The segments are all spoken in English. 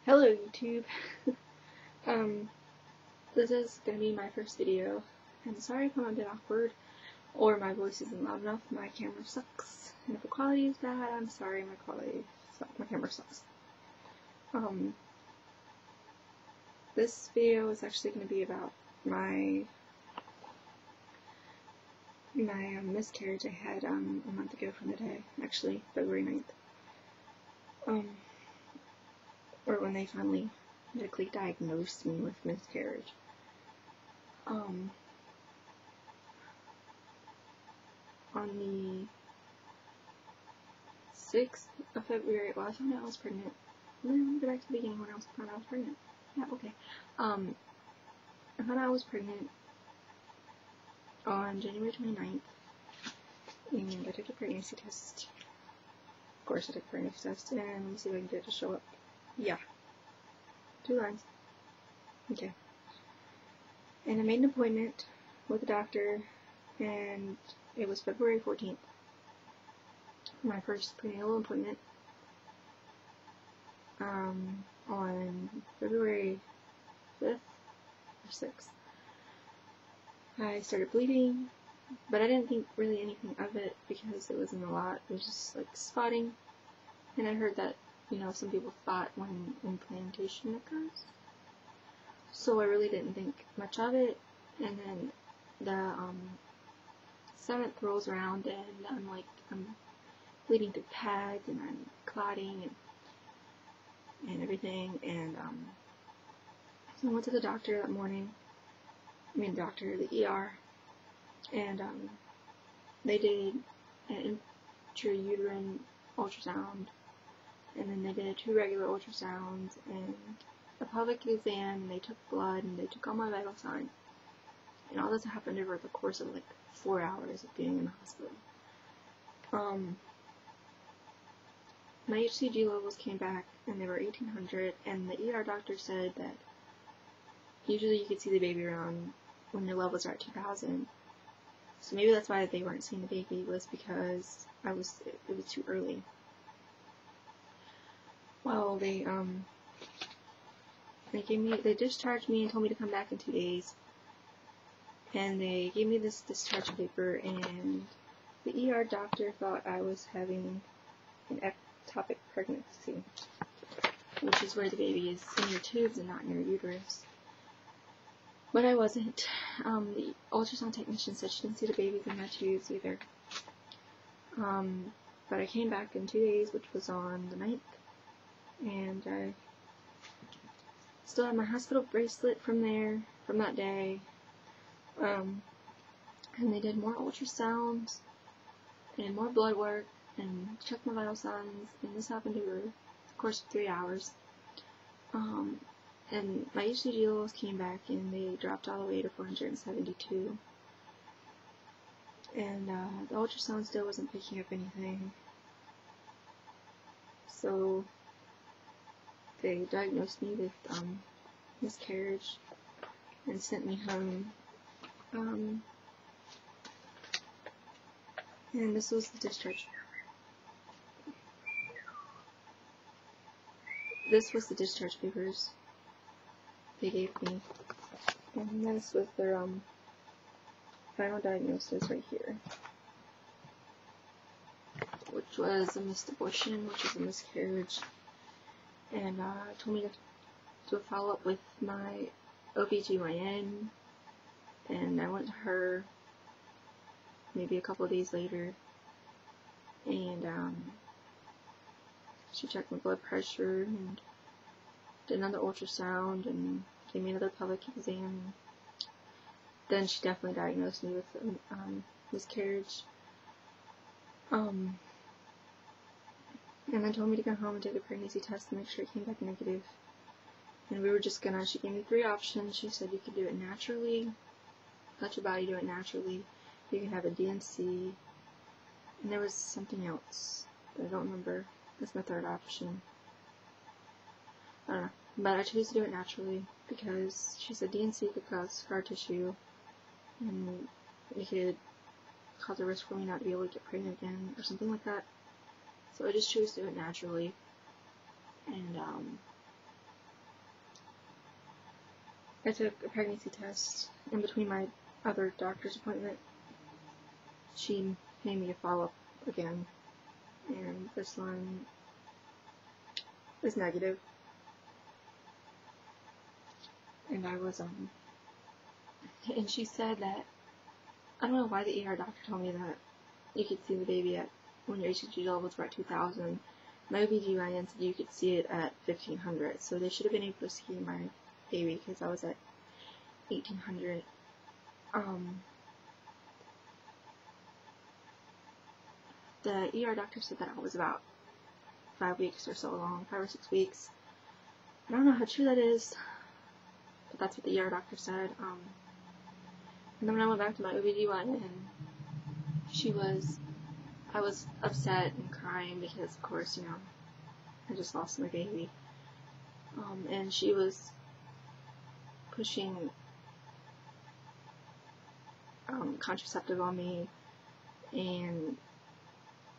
Hello YouTube. um, this is gonna be my first video. I'm sorry if I'm a bit awkward or my voice isn't loud enough. My camera sucks, and if the quality is bad, I'm sorry. My camera sucks. This video is actually gonna be about my miscarriage I had a month ago from today, actually February 9th. Or when they finally medically diagnosed me with miscarriage. On the 6th of February, well, I found out I was pregnant. Let me go back to the beginning when I found out I was pregnant. Yeah, okay. I found out I was pregnant on January 29th, and I took a pregnancy test. Of course, I took a pregnancy test, and let me see if I can get it to show up. Yeah. 2 lines. Okay. And I made an appointment with a doctor, and it was February 14th. My first prenatal appointment. On February 5th or 6th, I started bleeding, but I didn't think really anything of it because it wasn't a lot. It was just like spotting, and I heard that, you know, some people thought when implantation occurs. So I really didn't think much of it, and then the 7th rolls around, and I'm bleeding through pads, and I'm clotting and everything, and so I went to the doctor that morning. The ER, and they did an intrauterine ultrasound, and then they did 2 regular ultrasounds and a pelvic exam, and they took blood, and they took all my vital signs, and all this happened over the course of like 4 hours of being in the hospital. My HCG levels came back, and they were 1800, and the ER doctor said that usually you could see the baby around when your levels are at 2000. So maybe that's why they weren't seeing the baby, was because it was too early. Well, they discharged me and told me to come back in 2 days. And they gave me this discharge paper, and the ER doctor thought I was having an ectopic pregnancy, which is where the baby is in your tubes and not in your uterus. But I wasn't. The ultrasound technician said she didn't see the babies in my tubes either. But I came back in 2 days, which was on the 9th, and I still had my hospital bracelet from that day. And they did more ultrasounds and more blood work and checked my vital signs, and this happened over the course of 3 hours. And my HCG levels came back, and they dropped all the way to 472. And the ultrasound still wasn't picking up anything. So they diagnosed me with miscarriage and sent me home. And this was the discharge. This was the discharge papers they gave me, and this was their final diagnosis right here, which was a missed abortion, which is a miscarriage, and told me to follow up with my OBGYN, and I went to her maybe a couple of days later, and she checked my blood pressure and did another ultrasound and gave me another pelvic exam. Then she definitely diagnosed me with miscarriage. And then told me to go home and take a pregnancy test to make sure it came back negative. And she gave me 3 options. She said you could do it naturally, let your body do it naturally. You can have a DNC, and there was something else that I don't remember. That's my 3rd option. I don't know, but I chose to do it naturally because she said DNC could cause scar tissue, and it could cause a risk for me not to be able to get pregnant again or something like that. So I just chose to do it naturally, and I took a pregnancy test in between my other doctor's appointment. She made me a follow-up again, and this one is negative. And I was, and she said that, I don't know why the ER doctor told me that you could see the baby at, when your HCG levels were at 2,000. My OBGYN said you could see it at 1,500, so they should have been able to see my baby because I was at 1,800. The ER doctor said that I was about 5 weeks or so along, 5 or 6 weeks. I don't know how true that is, but that's what the ER doctor said. And then when I went back to my OBGYN, I was upset and crying because, of course, you know, I just lost my baby. And she was pushing contraceptive on me and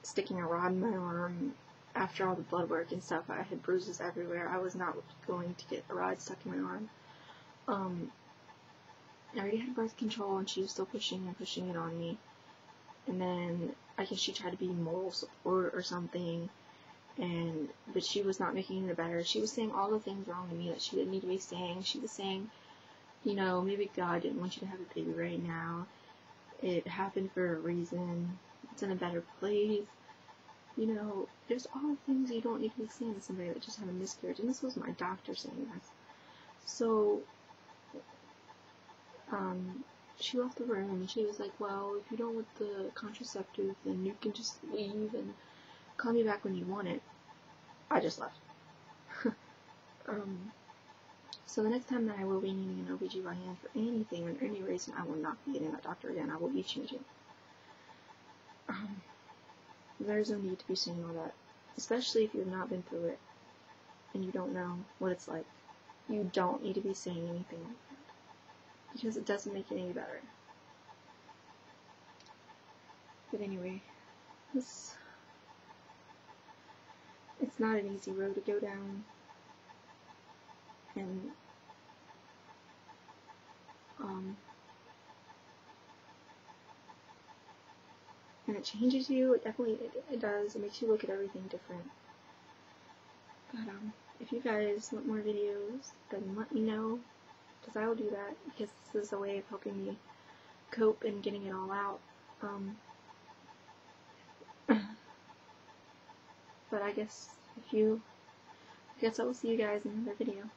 sticking a rod in my arm. After all the blood work and stuff, I had bruises everywhere. I was not going to get a rod stuck in my arm. I already had birth control, and she was still pushing and pushing it on me. And then I guess she tried to be moral support or something, but she was not making it better. She was saying all the things wrong to me that she didn't need to be saying. She was saying, you know, maybe God didn't want you to have a baby right now. It happened for a reason. It's in a better place. You know, there's all the things you don't need to be saying to somebody that just had a miscarriage. And this was my doctor saying this. So, she left the room and she was like, well, if you don't want the contraceptive, then you can just leave and call me back when you want it. I just left. So the next time that I will be needing an OBGYN for anything or any reason, I will not be getting that doctor again. I will be changing. There's no need to be saying all that, especially if you've not been through it and you don't know what it's like. You don't need to be saying anything like that because it doesn't make it any better. But anyway, it's not an easy road to go down, and and it changes you. It definitely it does. It makes you look at everything different. But if you guys want more videos, then let me know, because I will do that, because this is a way of helping me cope and getting it all out. But I guess I will see you guys in another video.